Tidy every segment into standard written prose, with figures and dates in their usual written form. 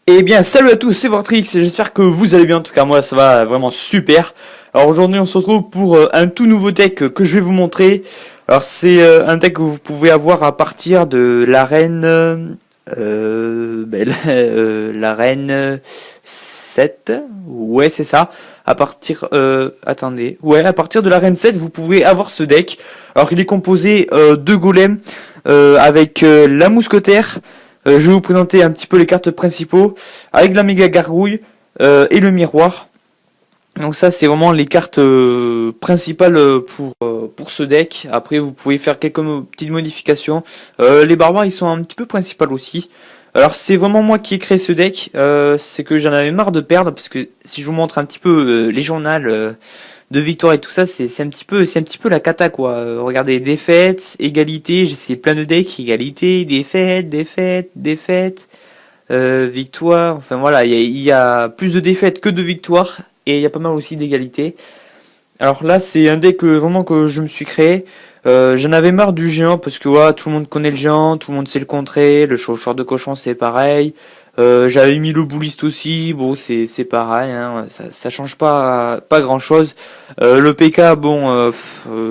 Eh bien, salut à tous, c'est Vortrix, j'espère que vous allez bien, en tout cas moi ça va vraiment super. Alors aujourd'hui on se retrouve pour un tout nouveau deck que je vais vous montrer. Alors c'est un deck que vous pouvez avoir à partir de l'arène l'arène 7. Ouais, c'est ça. À partir attendez. Ouais, à partir de l'arène 7, vous pouvez avoir ce deck. Alors il est composé de golems avec la mousquetaire. Je vais vous présenter un petit peu les cartes principaux avec la méga gargouille et le miroir. Donc ça c'est vraiment les cartes principales pour ce deck. Après vous pouvez faire quelques petites modifications. Les barbares ils sont un petit peu principales aussi. Alors c'est vraiment moi qui ai créé ce deck. C'est que j'en avais marre de perdre parce que si je vous montre un petit peu les journaux de victoire et tout ça, c'est un petit peu la cata quoi. Regardez, défaites, égalité, j'ai essayé plein de decks, égalité, défaites, victoire, enfin voilà, il y a plus de défaites que de victoires et il y a pas mal aussi d'égalité. Alors là, c'est un deck vraiment que je me suis créé. J'en avais marre du géant parce que voilà, tout le monde connaît le géant, tout le monde sait le contrer, le chauffeur de cochon c'est pareil. J'avais mis le bouliste aussi, bon c'est pareil, hein, ça change pas grand chose. Le PK bon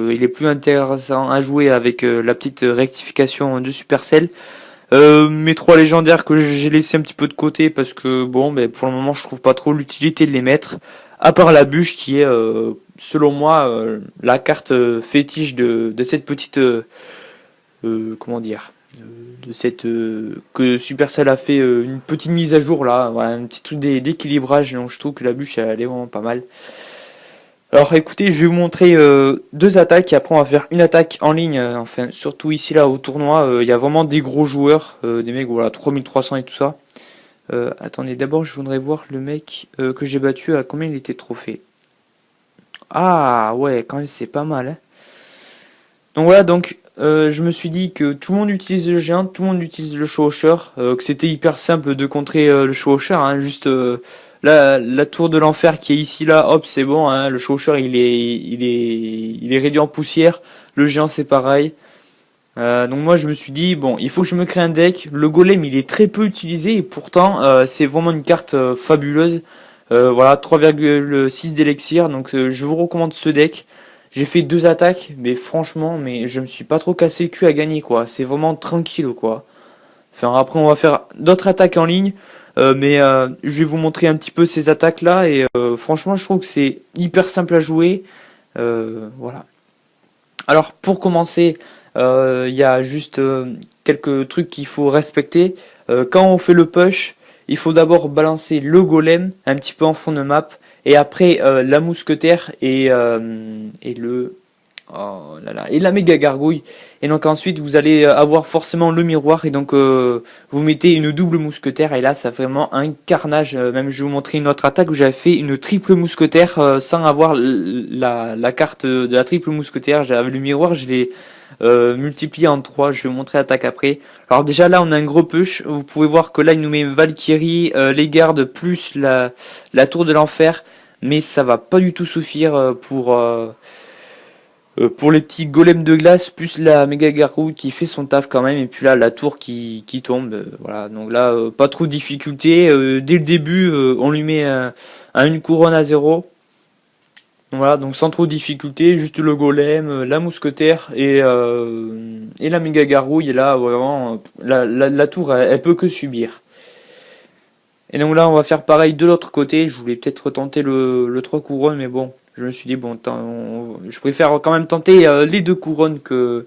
il est plus intéressant à jouer avec la petite rectification de Supercell. Mes trois légendaires que j'ai laissé un petit peu de côté parce que bon ben pour le moment je trouve pas trop l'utilité de les mettre. À part la bûche qui est selon moi la carte fétiche de cette petite comment dire de cette que Supercell a fait une petite mise à jour là, voilà, un petit truc d'équilibrage, donc je trouve que la bûche elle est vraiment pas mal. Alors écoutez, je vais vous montrer deux attaques et après on va faire une attaque en ligne, enfin surtout ici là au tournoi, il y a vraiment des gros joueurs, des mecs voilà 3300 et tout ça. Attendez, d'abord je voudrais voir le mec que j'ai battu à combien il était trophée. Ah ouais, quand même c'est pas mal, hein. Donc voilà, donc je me suis dit que tout le monde utilise le géant, tout le monde utilise le chevaucheur, que c'était hyper simple de contrer le chevaucheur, hein, juste la tour de l'enfer qui est ici là, hop c'est bon, hein, le chevaucheur il est réduit en poussière, le géant c'est pareil. Donc moi je me suis dit bon il faut que je me crée un deck, le golem il est très peu utilisé et pourtant c'est vraiment une carte fabuleuse. Voilà 3,6 d'élixir, donc je vous recommande ce deck. J'ai fait deux attaques, mais franchement, mais je me suis pas trop cassé le cul à gagner quoi. C'est vraiment tranquille quoi. Enfin après on va faire d'autres attaques en ligne, mais je vais vous montrer un petit peu ces attaques là et franchement je trouve que c'est hyper simple à jouer. Voilà. Alors pour commencer, il y a juste quelques trucs qu'il faut respecter. Quand on fait le push, il faut d'abord balancer le golem un petit peu en fond de map et après la mousquetaire et le oh là là et la méga gargouille. Et donc ensuite vous allez avoir forcément le miroir et donc vous mettez une double mousquetaire et là ça fait vraiment un carnage. Même je vais vous montrer une autre attaque où j'avais fait une triple mousquetaire sans avoir la carte de la triple mousquetaire. J'avais le miroir, je l'ai multiplié en 3, je vais vous montrer l'attaque après. Alors déjà là on a un gros push, vous pouvez voir que là il nous met Valkyrie, les gardes plus la tour de l'enfer, mais ça va pas du tout suffire pour les petits golems de glace, plus la méga gargouille qui fait son taf quand même, et puis là la tour qui tombe, voilà, donc là pas trop de difficulté, dès le début on lui met une couronne à 0. Voilà, donc sans trop de difficulté, juste le golem, la mousquetaire et la méga gargouille. Et là, vraiment, la tour, elle peut que subir. Et donc là, on va faire pareil de l'autre côté. Je voulais peut-être tenter le 3 couronnes, mais bon, je me suis dit, bon, je préfère quand même tenter les 2 couronnes que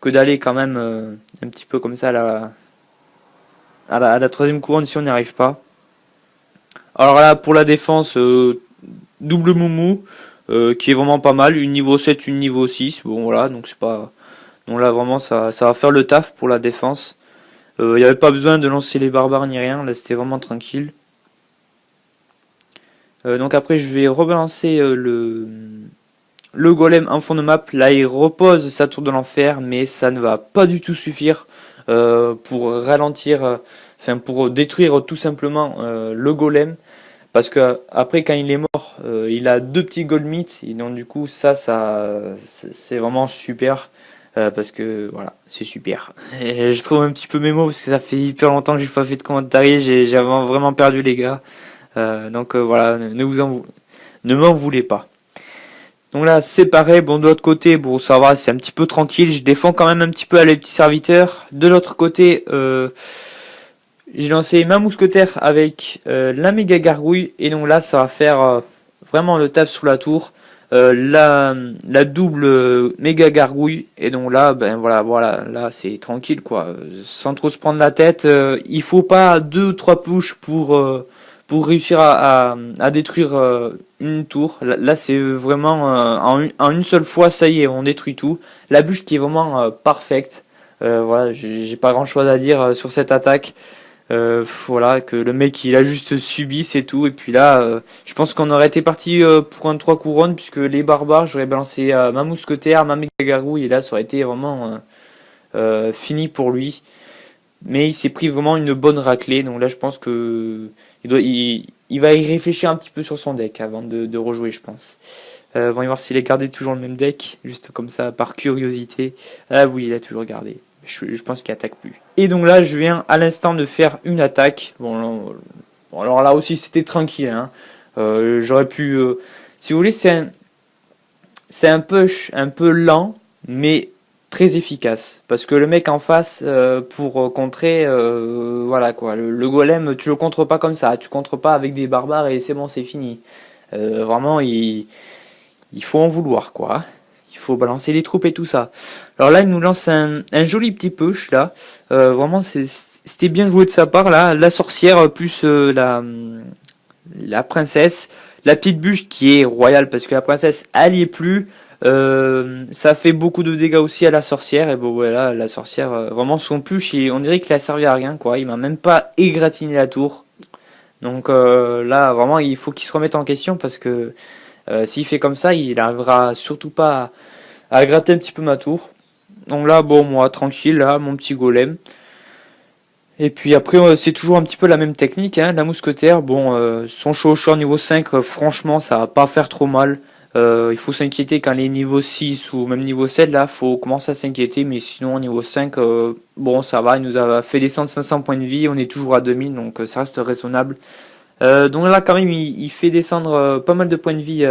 d'aller quand même un petit peu comme ça à la troisième couronne si on n'y arrive pas. Alors là, pour la défense, double moumou. Qui est vraiment pas mal, une niveau 7, une niveau 6, bon voilà, donc c'est pas... Donc là vraiment ça va faire le taf pour la défense. Il n'y avait pas besoin de lancer les barbares ni rien, là c'était vraiment tranquille. Donc après je vais rebalancer le golem en fond de map, là il repose sa tour de l'enfer, mais ça ne va pas du tout suffire pour ralentir, enfin pour détruire tout simplement le golem. Parce que après quand il est mort, il a 2 petits gold meat et donc du coup ça c'est vraiment super. parce que voilà, c'est super. Et je trouve un petit peu mes mots parce que ça fait hyper longtemps que j'ai pas fait de commentaires, j'ai vraiment perdu les gars. Donc voilà, ne m'en voulez pas. Donc là, c'est pareil. Bon, de l'autre côté, bon, ça va, c'est un petit peu tranquille. Je défends quand même un petit peu les petits serviteurs. De l'autre côté, j'ai lancé ma mousquetaire avec la méga gargouille. Et donc là, ça va faire vraiment le taf sous la tour. La double méga gargouille. Et donc là, ben voilà, là, c'est tranquille, quoi. Sans trop se prendre la tête. Il faut pas 2 ou 3 push pour réussir à détruire une tour. Là c'est vraiment en une seule fois, ça y est, on détruit tout. La bûche qui est vraiment parfaite. Voilà, j'ai pas grand chose à dire sur cette attaque. Voilà, que le mec il a juste subi, c'est tout. Et puis là, je pense qu'on aurait été parti pour un 3 couronnes, puisque les barbares, j'aurais balancé ma mousquetaire, ma méga gargouille, et là ça aurait été vraiment fini pour lui. Mais il s'est pris vraiment une bonne raclée, donc là je pense que il va y réfléchir un petit peu sur son deck avant de rejouer, je pense. On va voir s'il a gardé toujours le même deck, juste comme ça, par curiosité. Ah oui, il a toujours gardé. Je pense qu'il attaque plus. Et donc là, je viens à l'instant de faire une attaque. Bon, alors là aussi, c'était tranquille. Hein. J'aurais pu... si vous voulez, c'est un push un peu lent, mais très efficace. Parce que le mec en face, pour contrer, voilà quoi, le golem, tu le contres pas comme ça. Tu contres pas avec des barbares et c'est bon, c'est fini. Vraiment, il faut en vouloir, quoi. Il faut balancer des troupes et tout ça. Alors là, il nous lance un joli petit push, là. Vraiment, c'était bien joué de sa part, là. La sorcière plus la princesse. La petite bûche qui est royale, parce que la princesse, elle y est plus. Ça fait beaucoup de dégâts aussi à la sorcière. Et bon, voilà, la sorcière, vraiment, son push, on dirait qu'il a servi à rien, quoi. Il m'a même pas égratigné la tour. Donc là, vraiment, il faut qu'il se remette en question, parce que s'il fait comme ça, il n'arrivera surtout pas à gratter un petit peu ma tour. Donc là, bon, moi, tranquille, là, mon petit golem. Et puis après, c'est toujours un petit peu la même technique, hein, la mousquetaire. Bon, son chevaucheur niveau 5, franchement, ça va pas faire trop mal. Il faut s'inquiéter quand les niveau 6 ou même niveau 7, là, faut commencer à s'inquiéter. Mais sinon, niveau 5, bon, ça va, il nous a fait descendre 500 points de vie, on est toujours à 2000, donc ça reste raisonnable. Donc là, quand même, il fait descendre pas mal de points de vie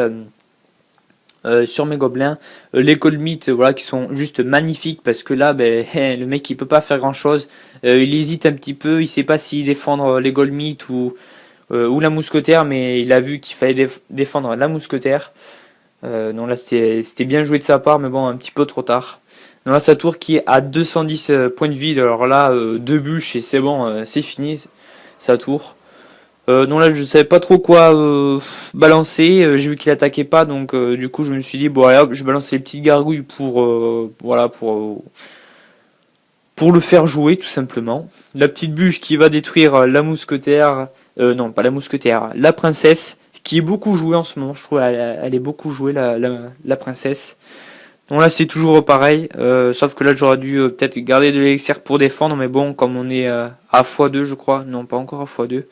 sur mes gobelins. Les colmites, voilà, qui sont juste magnifiques, parce que là, ben, le mec, il peut pas faire grand chose. Il hésite un petit peu, il sait pas s'il défendre les golmites ou la mousquetaire, mais il a vu qu'il fallait défendre la mousquetaire. Donc là, c'était bien joué de sa part, mais bon, un petit peu trop tard. Donc là, sa tour qui est à 210 points de vie. Alors là, 2 bûches et c'est bon, c'est fini, sa tour. Donc là, je savais pas trop quoi balancer. J'ai vu qu'il attaquait pas, donc du coup, je me suis dit bon, allez, hop, je balance les petites gargouilles pour voilà, pour le faire jouer tout simplement. La petite bûche qui va détruire la mousquetaire, non pas la mousquetaire, la princesse, qui est beaucoup jouée en ce moment. Je trouve elle est beaucoup jouée, la princesse. Donc là, c'est toujours pareil, sauf que là, j'aurais dû peut-être garder de l'élixir pour défendre, mais bon, comme on est à x2, je crois, non pas encore à x2.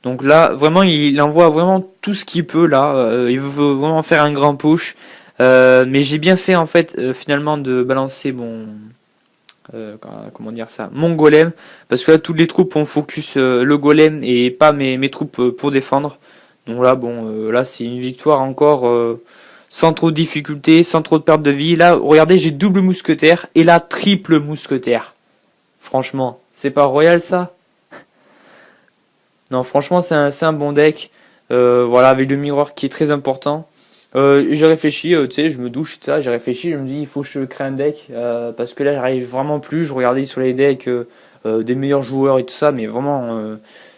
Donc là, vraiment, il envoie vraiment tout ce qu'il peut là. Il veut vraiment faire un grand push. Mais j'ai bien fait en fait finalement de balancer comment dire ça, mon golem, parce que là toutes les troupes ont focus le golem et pas mes troupes pour défendre. Donc là, bon, là c'est une victoire encore sans trop de difficultés, sans trop de perte de vie. Là, regardez, j'ai double mousquetaire et là triple mousquetaire. Franchement, c'est pas royal ça? Non, franchement, c'est un bon deck. Voilà, avec le miroir qui est très important. J'ai réfléchi, tu sais, je me douche, tout ça, j'ai réfléchi, je me dis, il faut que je crée un deck, parce que là, j'arrive vraiment plus. Je regardais sur les decks des meilleurs joueurs et tout ça, mais vraiment,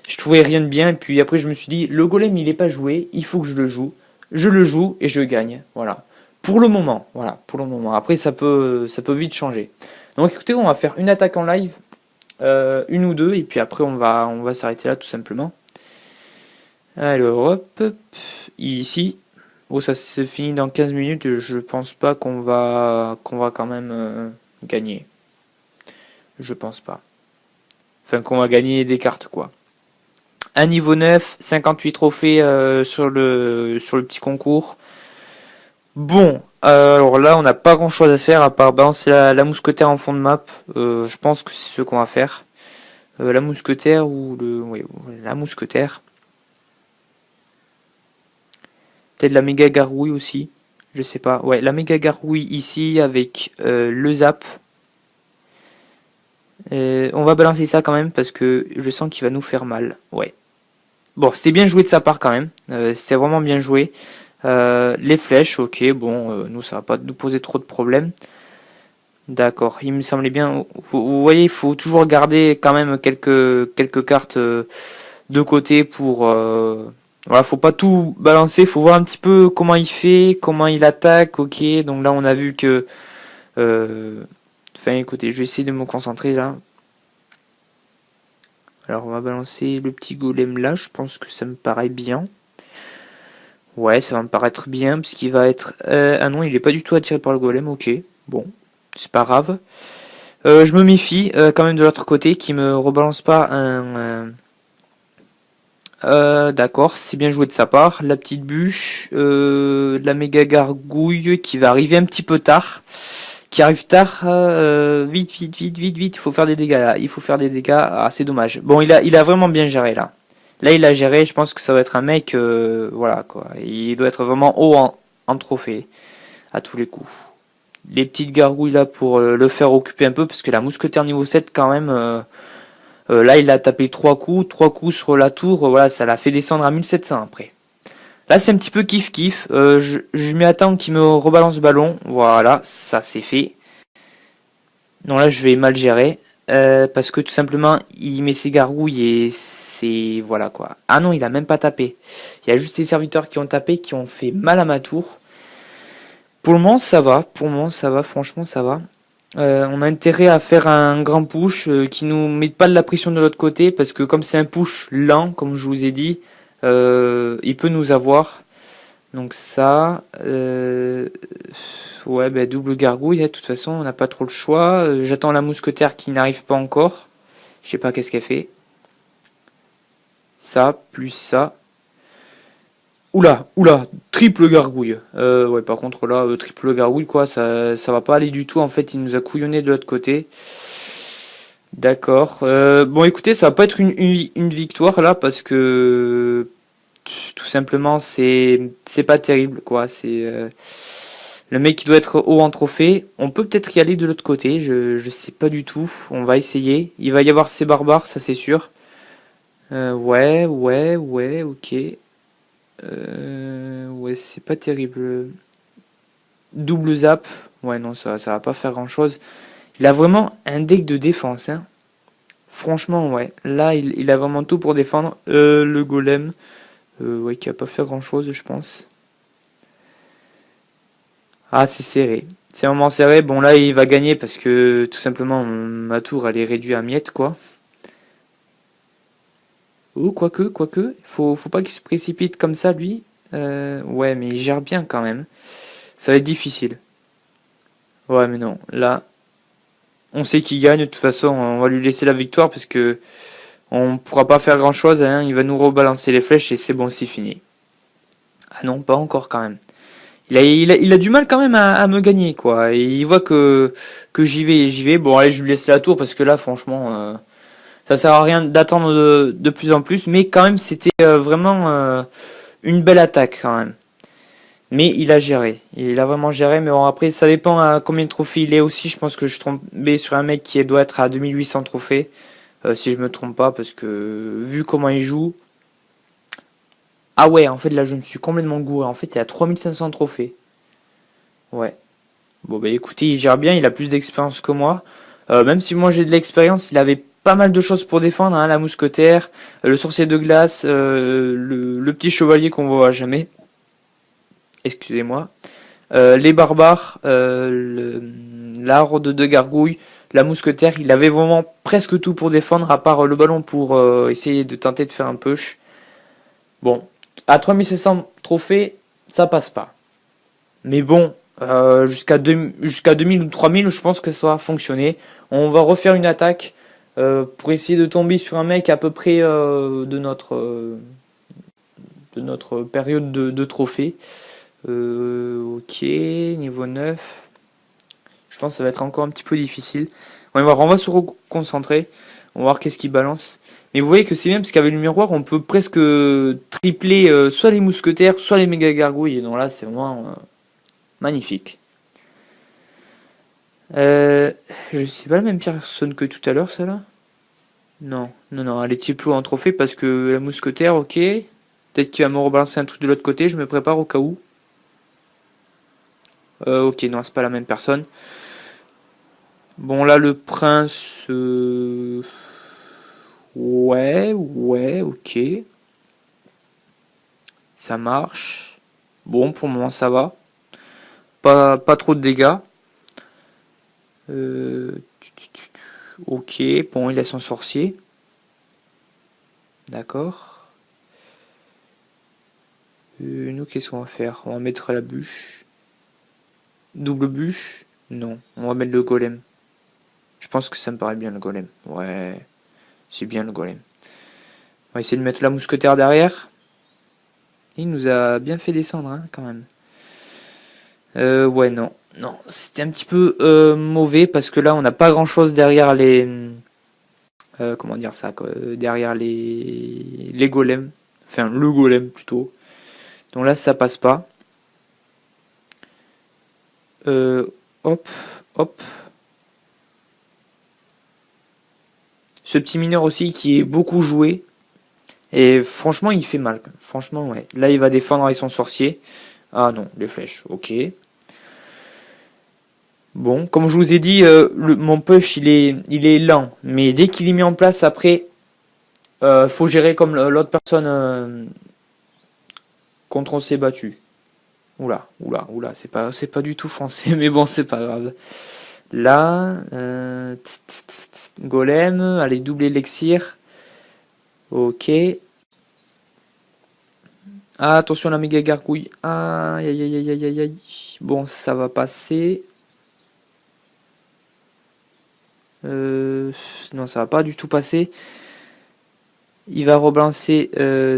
je trouvais rien de bien. Et puis après, je me suis dit, le golem, il est pas joué, il faut que je le joue. Je le joue et je gagne. Voilà. Pour le moment, voilà, pour le moment. Après, ça peut vite changer. Donc, écoutez, on va faire une attaque en live. Une ou deux, et puis après on va s'arrêter là tout simplement. Alors hop, ici. Oh, ça se finit dans 15 minutes, je pense pas qu'on va quand même gagner. Je pense pas. Enfin, qu'on va gagner des cartes, quoi. Un niveau 9, 58 trophées sur le petit concours. Bon, alors là, on n'a pas grand chose à faire à part balancer la mousquetaire en fond de map. Je pense que c'est ce qu'on va faire. La mousquetaire ou le. Oui, la mousquetaire. Peut-être la méga gargouille aussi. Je sais pas. Ouais, la méga gargouille ici avec le zap. On va balancer ça quand même parce que je sens qu'il va nous faire mal. Ouais. Bon, c'était bien joué de sa part quand même. C'était vraiment bien joué. Les flèches, ok, bon, nous ça va pas nous poser trop de problèmes. D'accord, il me semblait bien. Vous voyez, il faut toujours garder quand même quelques cartes de côté pour. Voilà, faut pas tout balancer, faut voir un petit peu comment il fait, comment il attaque, ok. Donc là, on a vu que. Enfin, écoutez, je vais essayer de me concentrer là. Alors, on va balancer le petit golem là, je pense que ça me paraît bien. Ouais, ça va me paraître bien, parce qu'il va être... ah non, il est pas du tout attiré par le golem, ok. Bon, c'est pas grave. Je me méfie quand même de l'autre côté, qui me rebalance pas un... d'accord, c'est bien joué de sa part. La petite bûche, la méga gargouille qui va arriver un petit peu tard. Qui arrive tard, vite, vite, vite, vite, vite, il faut faire des dégâts là. Il faut faire des dégâts, ah c'est dommage. Bon, il a vraiment bien géré là. Là, il a géré, je pense que ça va être un mec, voilà quoi. Il doit être vraiment haut en trophée, à tous les coups. Les petites gargouilles là pour le faire occuper un peu, parce que la mousquetaire niveau 7 quand même, là il a tapé 3 coups sur la tour, voilà, ça l'a fait descendre à 1700 après. Là c'est un petit peu kiff-kiff, je m'y attends qu'il me rebalance le ballon, voilà, ça c'est fait. Non là je vais mal gérer. Parce que tout simplement il met ses gargouilles et c'est voilà quoi. Ah non, il a même pas tapé. Il y a juste les serviteurs qui ont tapé, qui ont fait mal à ma tour. Pour le moment ça va, franchement ça va. On a intérêt à faire un grand push qui nous mette pas de la pression de l'autre côté, parce que comme c'est un push lent, comme je vous ai dit, il peut nous avoir. Donc ça, ouais, bah, double gargouille, hein, de toute façon, on n'a pas trop le choix. J'attends la mousquetaire qui n'arrive pas encore. Je sais pas qu'est-ce qu'elle fait. Ça, plus ça. Oula, oula, triple gargouille. Ouais, par contre là, triple gargouille, quoi, ça va pas aller du tout. En fait, il nous a couillonné de l'autre côté. D'accord. Bon, écoutez, ça va pas être une victoire là, parce que tout simplement, c'est pas terrible, quoi. C'est le mec qui doit être haut en trophée. On peut peut-être y aller de l'autre côté, je sais pas du tout. On va essayer. Il va y avoir ces barbares, ça c'est sûr. Ouais, ouais, ouais, ok. Ouais, c'est pas terrible. Double zap. Ouais, non, ça va pas faire grand chose. Il a vraiment un deck de défense, hein. Franchement, ouais. Là, il a vraiment tout pour défendre. Le golem. Ouais, qui va pas faire grand chose, je pense. Ah, c'est serré. C'est vraiment serré. Bon, là, il va gagner parce que tout simplement, ma tour, elle est réduite à miettes, quoi. Oh, quoique. Faut pas qu'il se précipite comme ça, lui. Ouais, mais il gère bien quand même. Ça va être difficile. Ouais, mais non. Là, on sait qu'il gagne. De toute façon, on va lui laisser la victoire parce que on pourra pas faire grand chose, hein. Il va nous rebalancer les flèches et c'est bon, c'est fini. Ah non, pas encore quand même. Il a du mal quand même à me gagner, quoi. Et il voit que j'y vais. Bon, allez, je lui laisse la tour parce que là, franchement, ça sert à rien d'attendre de plus en plus. Mais quand même, c'était vraiment une belle attaque, quand même. Mais il a géré. Il a vraiment géré. Mais bon, après, ça dépend à combien de trophées il est aussi. Je pense que je suis tombé sur un mec qui doit être à 2800 trophées. Si je me trompe pas, parce que vu comment il joue. Ah ouais, en fait, là, je me suis complètement gouré. En fait, il est à 3500 trophées. Ouais. Bon, bah écoutez, il gère bien, il a plus d'expérience que moi. Même si moi j'ai de l'expérience, il avait pas mal de choses pour défendre, hein, la mousquetaire, le sorcier de glace, le petit chevalier qu'on voit jamais. Excusez-moi. Les barbares, la horde de gargouilles, la mousquetaire, il avait vraiment presque tout pour défendre, à part le ballon pour essayer de tenter de faire un push. Bon, à 3600 trophées, ça passe pas. Mais bon, jusqu'à 2000 ou 3000, je pense que ça va fonctionner. On va refaire une attaque pour essayer de tomber sur un mec à peu près de notre période de trophée. Ok, niveau 9. Je pense que ça va être encore un petit peu difficile. On va voir, on va se reconcentrer. On va voir qu'est-ce qui balance. Mais vous voyez que c'est bien parce qu'avec le miroir, on peut presque tripler soit les mousquetaires, soit les méga gargouilles. Et donc là, c'est vraiment magnifique. Je sais pas la même personne que tout à l'heure, celle-là. Non, non, non, elle est type en trophée parce que la mousquetaire, ok. Peut-être qu'il va me rebalancer un truc de l'autre côté, je me prépare au cas où. Ok, non, c'est pas la même personne. Bon, là, le prince... Ouais, ouais, ok. Ça marche. Bon, pour le moment, ça va. Pas trop de dégâts. Ok, bon, il a son sorcier. D'accord. Nous, qu'est-ce qu'on va faire? On va mettre la bûche. Double bûche? Non, on va mettre le golem. Je pense que ça me paraît bien le golem. Ouais, c'est bien le golem. On va essayer de mettre la mousquetaire derrière. Il nous a bien fait descendre, hein, quand même. Ouais, non. Non, c'était un petit peu mauvais parce que là, on n'a pas grand-chose derrière les... comment dire ça, quoi, derrière les golems. Enfin, le golem, plutôt. Donc là, ça passe pas. Hop, hop. Ce petit mineur aussi qui est beaucoup joué. Et franchement, il fait mal. Franchement, ouais. Là, il va défendre avec son sorcier. Ah non, les flèches. Ok. Bon, comme je vous ai dit, mon push, il est lent. Mais dès qu'il est mis en place, après, faut gérer comme l'autre personne contre on s'est battu. Oula, oula, oula. C'est pas du tout français, mais bon, c'est pas grave. Là, golem, allez, double élixir. Ok. Ah, attention la méga gargouille. Aïe, aïe, aïe, aïe, aïe, aïe. Bon, ça va passer. Non, ça va pas du tout passer. Il va rebalancer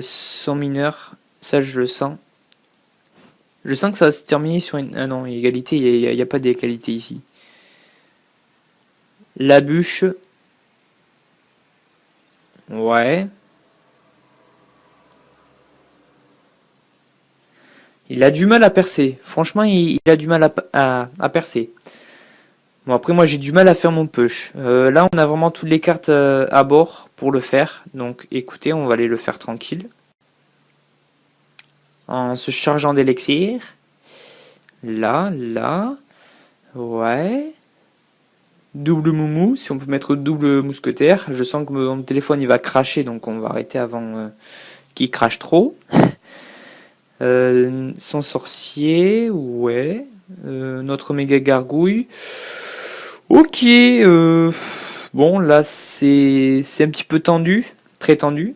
son mineur. Ça, je le sens. Je sens que ça va se terminer sur une... Ah non, égalité, il n'y a pas d'égalité ici. La bûche. Ouais. Il a du mal à percer. Franchement, il a du mal à percer. Bon, après, moi, j'ai du mal à faire mon push. Là, on a vraiment toutes les cartes à bord pour le faire. Donc, écoutez, on va aller le faire tranquille. En se chargeant d'élixir. Là, là. Ouais. Double moumou, si on peut mettre double mousquetaire. Je sens que mon téléphone, il va cracher, donc on va arrêter avant qu'il crache trop. Son sorcier, ouais. Notre méga gargouille. Ok. Bon, là, c'est un petit peu tendu. Très tendu.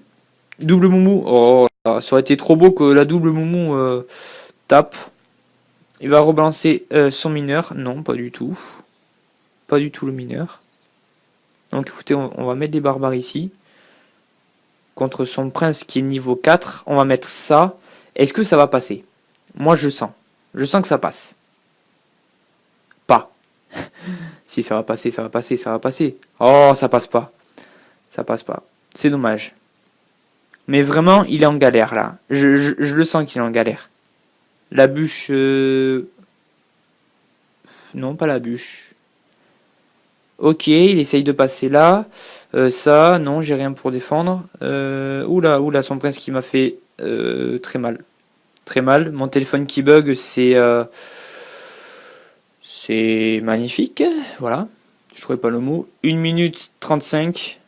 Double moumou. Oh, ça aurait été trop beau que la double moumou tape. Il va rebalancer son mineur. Non, pas du tout. Pas du tout le mineur. Donc écoutez, on va mettre des barbares ici. Contre son prince qui est niveau 4. On va mettre ça. Est-ce que ça va passer? Moi, je sens. Je sens que ça passe. Pas. Si, ça va passer, ça va passer, ça va passer. Oh, ça passe pas. Ça passe pas. C'est dommage. Mais vraiment, il est en galère, là. Je le sens qu'il est en galère. La bûche... Non, pas la bûche. Ok, il essaye de passer là. Ça, non, j'ai rien pour défendre. Oula, oula, son prince qui m'a fait très mal. Très mal. Mon téléphone qui bug, c'est magnifique. Voilà. Je trouvais pas le mot. 1 minute 35.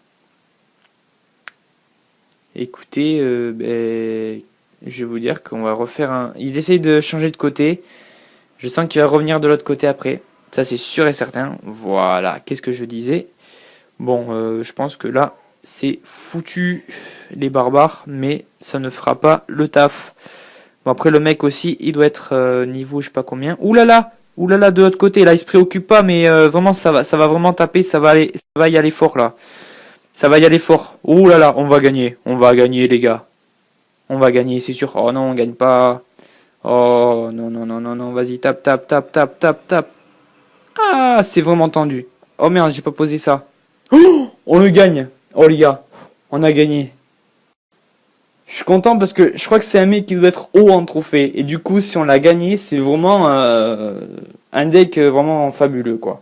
Écoutez, je vais vous dire qu'on va refaire un... Il essaye de changer de côté. Je sens qu'il va revenir de l'autre côté après. Ça, c'est sûr et certain. Voilà. Qu'est-ce que je disais? Bon, je pense que là, c'est foutu les barbares, mais ça ne fera pas le taf. Bon, après, le mec aussi, il doit être niveau je sais pas combien. Ouh là là! Ouh là là, de l'autre côté, là, il se préoccupe pas, mais vraiment, ça va vraiment taper, ça va y aller fort, là. Ça va y aller fort. Ouh là là, on va gagner, les gars. On va gagner, c'est sûr. Oh non, on gagne pas. Oh non, non, non, non, non, vas-y, tape, tape, tape, tape, tape, tape. Ah, c'est vraiment tendu. Oh merde, j'ai pas posé ça. Oh, on le gagne. Oh les gars, on a gagné. Je suis content parce que je crois que c'est un mec qui doit être haut en trophée. Et du coup, si on l'a gagné, c'est vraiment un deck vraiment fabuleux, quoi.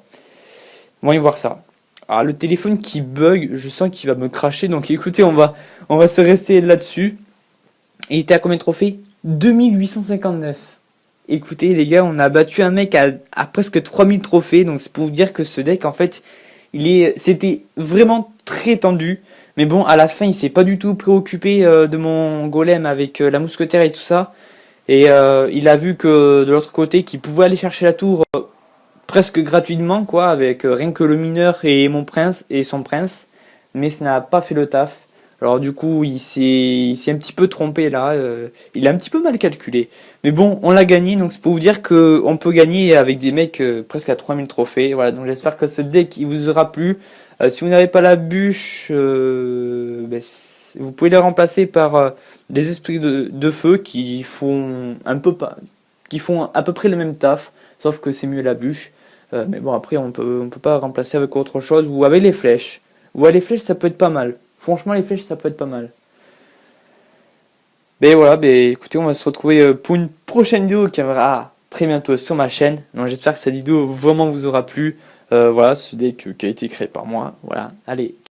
Voyons voir ça. Ah, le téléphone qui bug, je sens qu'il va me cracher. Donc écoutez, on va se rester là-dessus. Il était à combien de trophées? 2859. Écoutez les gars, on a battu un mec à presque 3000 trophées. Donc c'est pour vous dire que ce deck, en fait, c'était vraiment très tendu. Mais bon, à la fin, il s'est pas du tout préoccupé de mon golem avec la mousquetaire et tout ça. Et il a vu que de l'autre côté, qu'il pouvait aller chercher la tour presque gratuitement, quoi, avec rien que le mineur et mon prince et son prince. Mais ça n'a pas fait le taf. Alors du coup, il s'est un petit peu trompé là. Il a un petit peu mal calculé. Mais bon, on l'a gagné. Donc c'est pour vous dire que on peut gagner avec des mecs presque à 3000 trophées. Voilà. Donc j'espère que ce deck il vous aura plu. Si vous n'avez pas la bûche, vous pouvez les remplacer par des esprits de feu qui font un peu pas, qui font à peu près le même taf, sauf que c'est mieux la bûche. Mais bon, après on peut pas remplacer avec autre chose ou avec les flèches. Ou les flèches ça peut être pas mal. Franchement les flèches ça peut être pas mal. Mais voilà, écoutez, on va se retrouver pour une prochaine vidéo qui arrivera très bientôt sur ma chaîne. Donc j'espère que cette vidéo vraiment vous aura plu. Voilà, ce deck qui a été créé par moi. Voilà, allez.